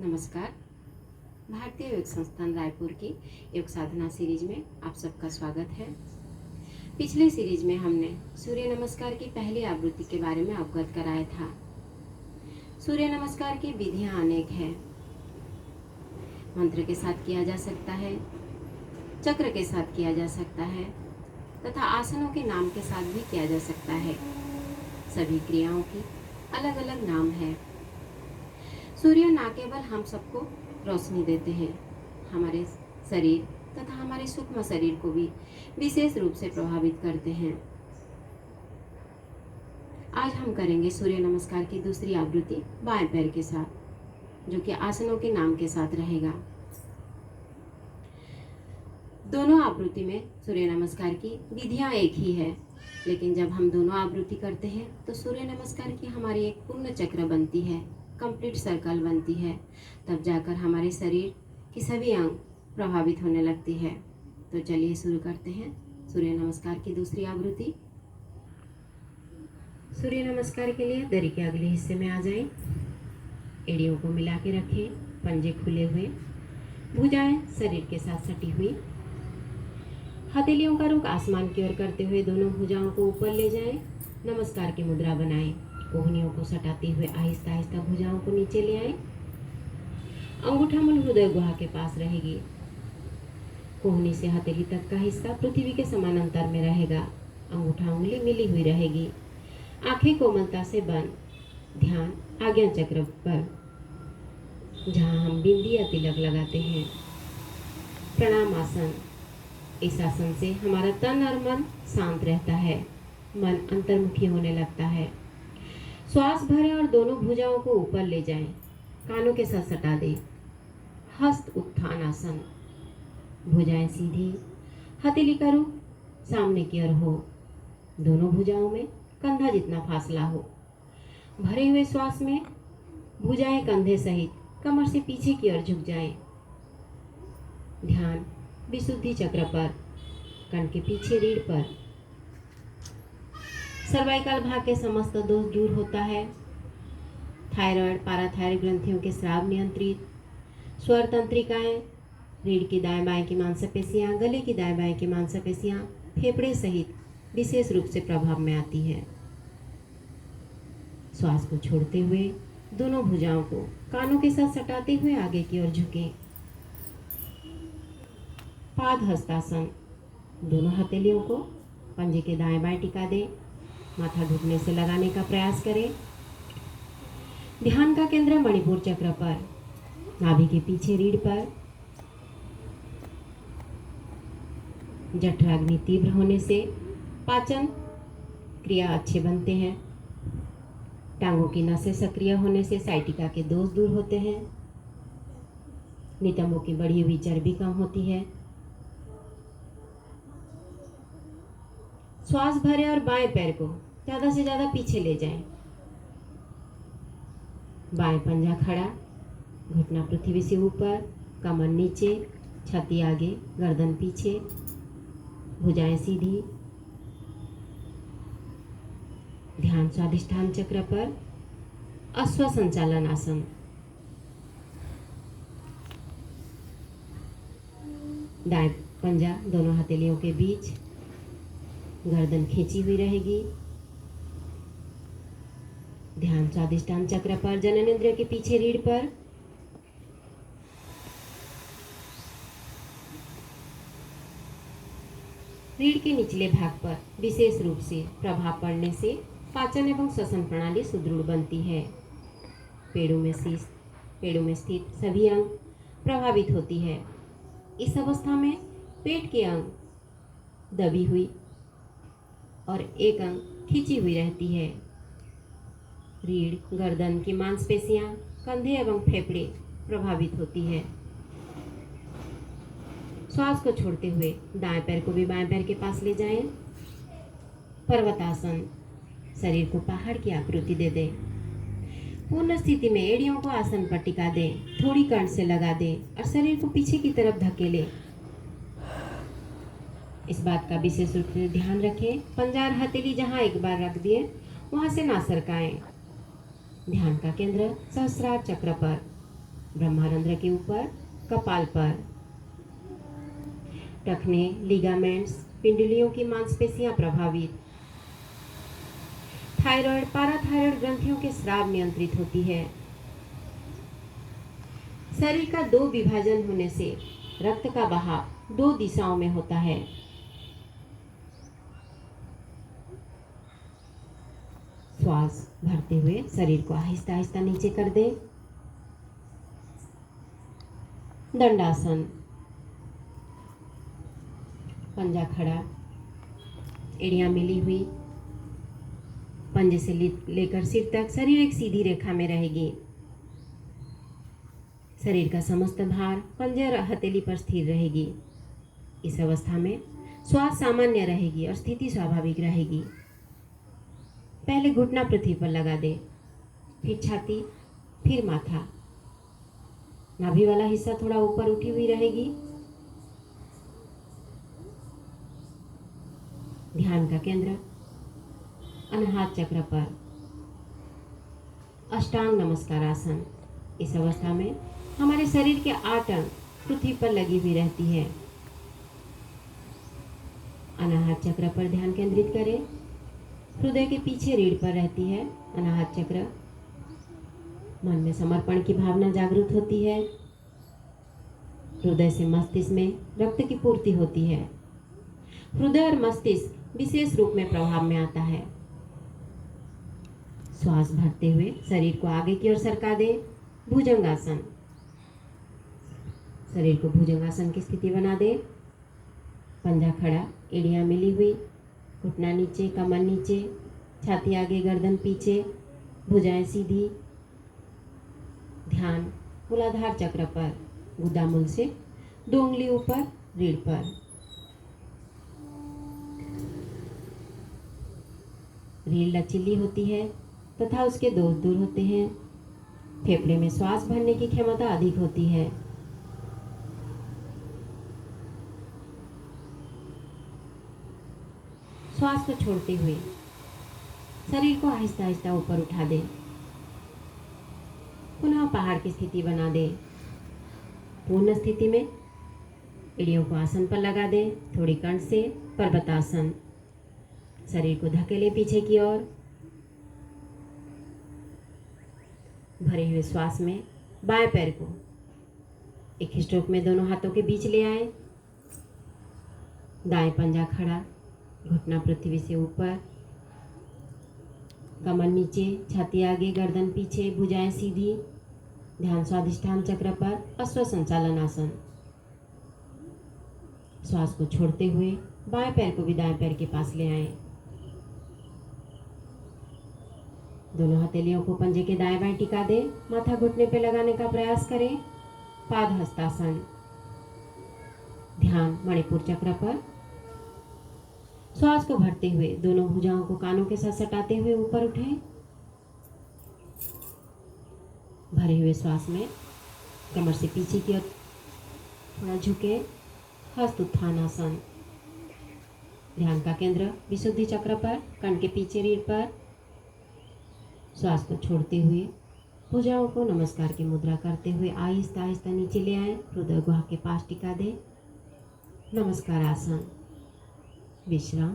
नमस्कार। भारतीय योग संस्थान रायपुर की योग साधना सीरीज में आप सबका स्वागत है। पिछले सीरीज में हमने सूर्य नमस्कार की पहली आवृत्ति के बारे में अवगत कराया था। सूर्य नमस्कार की विधियां अनेक हैं। मंत्र के साथ किया जा सकता है, चक्र के साथ किया जा सकता है तथा आसनों के नाम के साथ भी किया जा सकता है। सभी क्रियाओं की अलग अलग नाम है। सूर्य न केवल हम सबको रोशनी देते हैं, हमारे शरीर तथा हमारे सूक्ष्म शरीर को भी विशेष रूप से प्रभावित करते हैं। आज हम करेंगे सूर्य नमस्कार की दूसरी आवृत्ति बाएं पैर के साथ, जो कि आसनों के नाम के साथ रहेगा। दोनों आवृत्ति में सूर्य नमस्कार की विधियां एक ही है, लेकिन जब हम दोनों आवृत्ति करते हैं तो सूर्य नमस्कार की हमारी एक पूर्ण चक्र बनती है, कंप्लीट सर्कल बनती है। तब जाकर हमारे शरीर की सभी अंग प्रभावित होने लगती है। तो चलिए शुरू करते हैं सूर्य नमस्कार की दूसरी आवृत्ति। सूर्य नमस्कार के लिए दरी के अगले हिस्से में आ जाएं। एड़ियों को मिला के रखें, पंजे खुले हुए, भुजाएं शरीर के साथ सटी हुई। हथेलियों का रुख आसमान की ओर करते हुए दोनों भुजाओं को ऊपर ले जाएं। नमस्कार की मुद्रा बनाएं। कोहनियों को सटाते हुए आहिस्ता आहिस्ता भुजाओं को नीचे ले आएं। अंगूठा मूल हृदय गुहा के पास रहेगी। कोहनी से हथेली तक का हिस्सा पृथ्वी के समानांतर में रहेगा। अंगूठा उंगली मिली हुई रहेगी। आंखें कोमलता से बंद। ध्यान आज्ञा चक्र पर, जहां हम बिंदी या तिलक लगाते हैं। प्रणाम आसन। इस आसन से हमारा तन और मन शांत रहता है, मन अंतर्मुखी होने लगता है। श्वास भरें और दोनों भुजाओं को ऊपर ले जाएं। कानों के साथ सटा दें। हस्त उत्थान आसन। भुजाएं सीधी, हथेली का रुख सामने की ओर हो। दोनों भुजाओं में कंधा जितना फासला हो। भरे हुए श्वास में भुजाएं कंधे सहित कमर से पीछे की ओर झुक जाएं। ध्यान विशुद्धि चक्र पर, कंठ के पीछे रीढ़ पर। सर्वाइकल भाग के समस्त दोष दूर होता है। थायराइड, पाराथायराइड ग्रंथियों के स्राव नियंत्रित। स्वर तंत्रिकाएं, रीढ़ की दाएं बाएं की मांसपेशियां, गले की दाएं बाएं की मांसपेशियां, फेफड़े सहित विशेष रूप से प्रभाव में आती है। श्वास को छोड़ते हुए दोनों भुजाओं को कानों के साथ सटाते हुए आगे की ओर झुकें। पाद हस्तासन। दोनों हथेलियों को पंजे के दाएं बाएं टिका दें। माथा घुटने से लगाने का प्रयास करें। ध्यान का केंद्र मणिपुर चक्र पर, नाभि के पीछे रीढ़ पर। जठराग्नि तीव्र होने से पाचन क्रिया अच्छे बनते हैं। टांगों की नसें सक्रिय होने से साइटिका के दोष दूर होते हैं। नितंबों की बढ़ी हुई चर्बी कम होती है। श्वास भरें और बाएं पैर को ज़्यादा से ज़्यादा पीछे ले जाएं। बाएं पंजा खड़ा, घुटना पृथ्वी से ऊपर, कमर नीचे, छाती आगे, गर्दन पीछे, भुजाएं सीधी। ध्यान स्वादिष्ठान चक्र पर, अश्व संचालन आसन। दाएं पंजा दोनों हथेलियों के बीच, गर्दन खींची हुई रहेगी। ध्यान स्वादिष्ठान चक्र पर, जननेंद्रिय के पीछे रीढ़ पर। रीढ़ के निचले भाग पर विशेष रूप से प्रभाव पड़ने से पाचन एवं श्वसन प्रणाली सुदृढ़ बनती है। पेड़ों में स्थित सभी अंग प्रभावित होती है। इस अवस्था में पेट के अंग दबी हुई और एक अंग खींची हुई रहती है। रीढ़, गर्दन की मांसपेशियां, कंधे एवं फेफड़े प्रभावित होती है। श्वास को छोड़ते हुए दाएं पैर को भी बाएं पैर के पास ले जाएं। पर्वतासन। शरीर को पहाड़ की आकृति दे दें। पूर्ण स्थिति में एड़ियों को आसन पर टिका दें, थोड़ी कंठ से लगा दें और शरीर को पीछे की तरफ धकेलें। इस बात का विशेष रूप से ध्यान रखें, पंजा और हथेली जहां एक बार रख दिए वहां से ना सरकाएं। ध्यान का केंद्र सहस्रार चक्र पर, ब्रह्मारंध्र के ऊपर, कपाल पर। टखने, लिगामेंट्स, पिंडलियों की मांसपेशियां प्रभावित। थायराइड, पाराथायराइड ग्रंथियों के स्राव नियंत्रित होती है। शरीर का 2 विभाजन होने से रक्त का बहाव 2 दिशाओं में होता है। श्वास भरते हुए शरीर को आहिस्ता आहिस्ता नीचे कर दे। दंडासन, पंजा खड़ा, एड़ियां मिली हुई, पंजे से लेकर सिर तक शरीर एक सीधी रेखा में रहेगी। शरीर का समस्त भार पंजे और हथेली पर स्थिर रहेगी। इस अवस्था में श्वास सामान्य रहेगी और स्थिति स्वाभाविक रहेगी। पहले घुटना पृथ्वी पर लगा दे, फिर छाती, फिर माथा। नाभि वाला हिस्सा थोड़ा ऊपर उठी हुई रहेगी। ध्यान का केंद्र अनाहत चक्र पर, अष्टांग नमस्कार आसन। इस अवस्था में हमारे शरीर के 8 अंग पृथ्वी पर लगी हुई रहती है। अनाहत चक्र पर ध्यान केंद्रित करें। हृदय के पीछे रीढ़ पर रहती है अनाहत चक्र। मन में समर्पण की भावना जागृत होती है। हृदय से मस्तिष्क में रक्त की पूर्ति होती है। हृदय और मस्तिष्क विशेष रूप में प्रभाव में आता है। श्वास भरते हुए शरीर को आगे की ओर सरका दे। भुजंगासन, शरीर को भुजंगासन की स्थिति बना दे। पंजा खड़ा, एड़ियां मिली हुई, घुटना नीचे, कमर नीचे, छाती आगे, गर्दन पीछे, भुजाएं सीधी। ध्यान मूलाधार चक्र पर, गुदामूल से 2 उंगली ऊपर, रीढ़ पर। रीढ़ लचीली होती है तथा उसके दोष दूर होते हैं। फेफड़े में श्वास भरने की क्षमता अधिक होती है। श्वास को छोड़ते हुए शरीर को आहिस्ता आहिस्ता ऊपर उठा दे। पुनः पहाड़ की स्थिति बना दे। पूर्ण स्थिति में एड़ियों को आसन पर लगा दे, थोड़ी कंठ से पर्वतासन। शरीर को धकेले पीछे की ओर। भरे हुए श्वास में बाएं पैर को एक स्ट्रोक में दोनों हाथों के बीच ले आए। दाएं पंजा खड़ा, घुटना पृथ्वी से ऊपर, कमर नीचे, छाती आगे, गर्दन पीछे, भुजाएं सीधी। ध्यान स्वादिष्ठान चक्र पर, अश्व संचालन आसन। श्वास को छोड़ते हुए बाएं पैर को भी दाएं पैर के पास ले आए। दोनों हथेलियों को पंजे के दाएं बाएं टिका दे। माथा घुटने पे लगाने का प्रयास करें। पाद हस्तासन। ध्यान मणिपुर चक्र पर। श्वास को भरते हुए दोनों भुजाओं को कानों के साथ सटाते हुए ऊपर उठें। भरे हुए श्वास में कमर से पीछे की ओर थोड़ा झुके, हस्त उत्थान आसन। ध्यान का केंद्र विशुद्धि चक्र पर, कंठ के पीछे रीढ़ पर। श्वास को छोड़ते हुए भुजाओं को नमस्कार की मुद्रा करते हुए आहिस्ता आहिस्ता नीचे ले आए। हृदय गुहा के पास टिका दे। नमस्कार आसन। विश्राम।